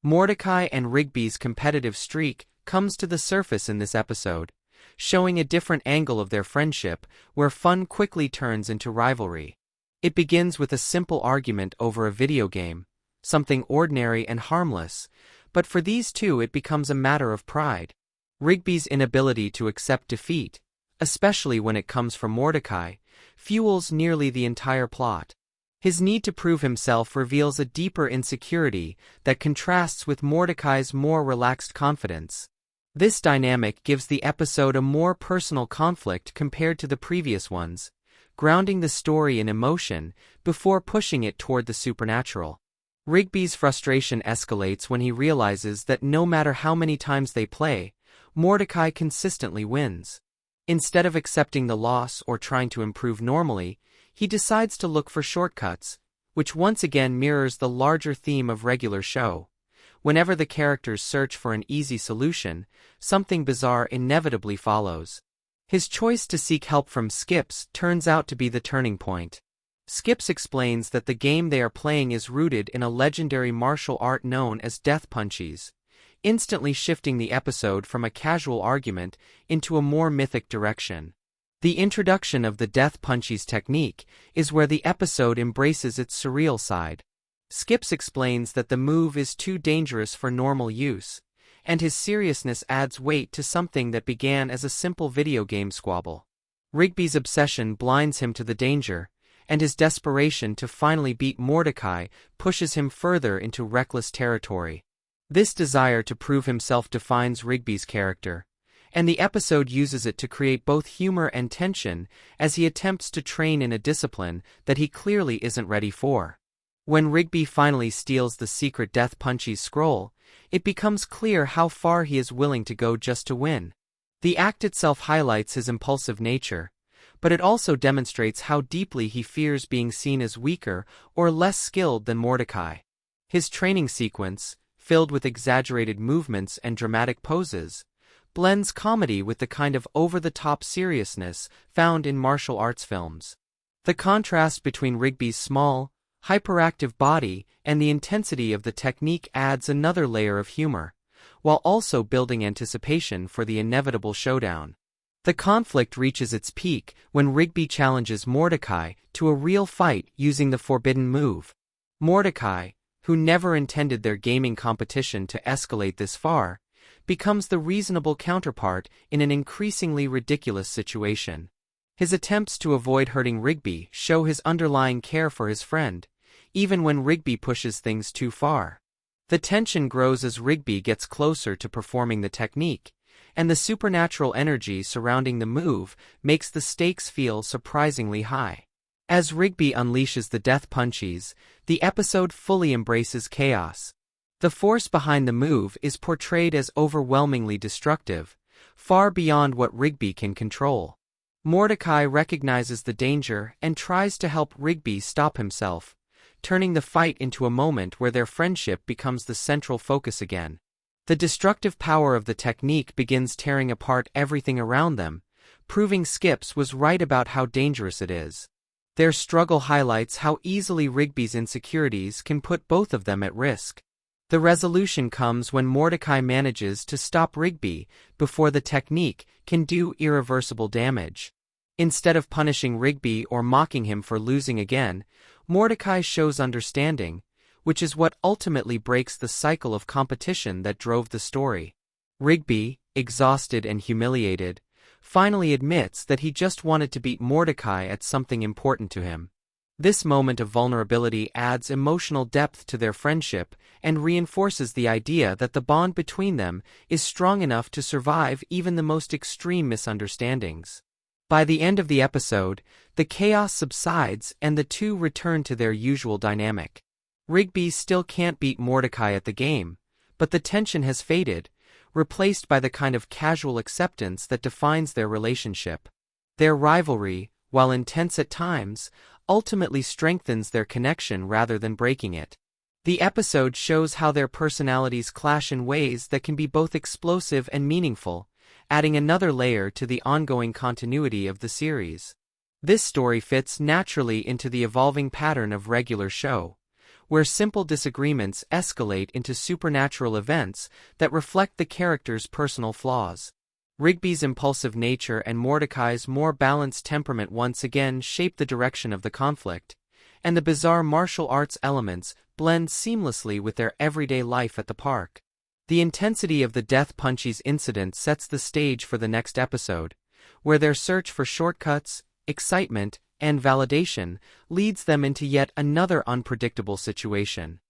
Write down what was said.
Mordecai and Rigby's competitive streak comes to the surface in this episode, showing a different angle of their friendship where fun quickly turns into rivalry. It begins with a simple argument over a video game, something ordinary and harmless, but for these two it becomes a matter of pride. Rigby's inability to accept defeat, especially when it comes from Mordecai, fuels nearly the entire plot. His need to prove himself reveals a deeper insecurity that contrasts with Mordecai's more relaxed confidence. This dynamic gives the episode a more personal conflict compared to the previous ones, grounding the story in emotion before pushing it toward the supernatural. Rigby's frustration escalates when he realizes that no matter how many times they play, Mordecai consistently wins. Instead of accepting the loss or trying to improve normally, he decides to look for shortcuts, which once again mirrors the larger theme of regular show. Whenever the characters search for an easy solution, something bizarre inevitably follows. His choice to seek help from Skips turns out to be the turning point. Skips explains that the game they are playing is rooted in a legendary martial art known as Death Punchies, instantly shifting the episode from a casual argument into a more mythic direction. The introduction of the Death Punchies technique is where the episode embraces its surreal side. Skips explains that the move is too dangerous for normal use, and his seriousness adds weight to something that began as a simple video game squabble. Rigby's obsession blinds him to the danger, and his desperation to finally beat Mordecai pushes him further into reckless territory. This desire to prove himself defines Rigby's character, and the episode uses it to create both humor and tension as he attempts to train in a discipline that he clearly isn't ready for. When Rigby finally steals the secret Death Punchies scroll, it becomes clear how far he is willing to go just to win. The act itself highlights his impulsive nature, but it also demonstrates how deeply he fears being seen as weaker or less skilled than Mordecai. His training sequence, filled with exaggerated movements and dramatic poses, blends comedy with the kind of over-the-top seriousness found in martial arts films. The contrast between Rigby's small, hyperactive body and the intensity of the technique adds another layer of humor, while also building anticipation for the inevitable showdown. The conflict reaches its peak when Rigby challenges Mordecai to a real fight using the forbidden move. Mordecai, who never intended their gaming competition to escalate this far, becomes the reasonable counterpart in an increasingly ridiculous situation. His attempts to avoid hurting Rigby show his underlying care for his friend, even when Rigby pushes things too far. The tension grows as Rigby gets closer to performing the technique, and the supernatural energy surrounding the move makes the stakes feel surprisingly high. As Rigby unleashes the Death Punchies, the episode fully embraces chaos. The force behind the move is portrayed as overwhelmingly destructive, far beyond what Rigby can control. Mordecai recognizes the danger and tries to help Rigby stop himself, turning the fight into a moment where their friendship becomes the central focus again. The destructive power of the technique begins tearing apart everything around them, proving Skips was right about how dangerous it is. Their struggle highlights how easily Rigby's insecurities can put both of them at risk. The resolution comes when Mordecai manages to stop Rigby before the technique can do irreversible damage. Instead of punishing Rigby or mocking him for losing again, Mordecai shows understanding, which is what ultimately breaks the cycle of competition that drove the story. Rigby, exhausted and humiliated, finally admits that he just wanted to beat Mordecai at something important to him. This moment of vulnerability adds emotional depth to their friendship and reinforces the idea that the bond between them is strong enough to survive even the most extreme misunderstandings. By the end of the episode, the chaos subsides and the two return to their usual dynamic. Rigby still can't beat Mordecai at the game, but the tension has faded, replaced by the kind of casual acceptance that defines their relationship. Their rivalry, while intense at times, ultimately strengthens their connection rather than breaking it. The episode shows how their personalities clash in ways that can be both explosive and meaningful, adding another layer to the ongoing continuity of the series. This story fits naturally into the evolving pattern of regular show, where simple disagreements escalate into supernatural events that reflect the character's personal flaws. Rigby's impulsive nature and Mordecai's more balanced temperament once again shape the direction of the conflict, and the bizarre martial arts elements blend seamlessly with their everyday life at the park. The intensity of the Death Punchies incident sets the stage for the next episode, where their search for shortcuts, excitement, and validation leads them into yet another unpredictable situation.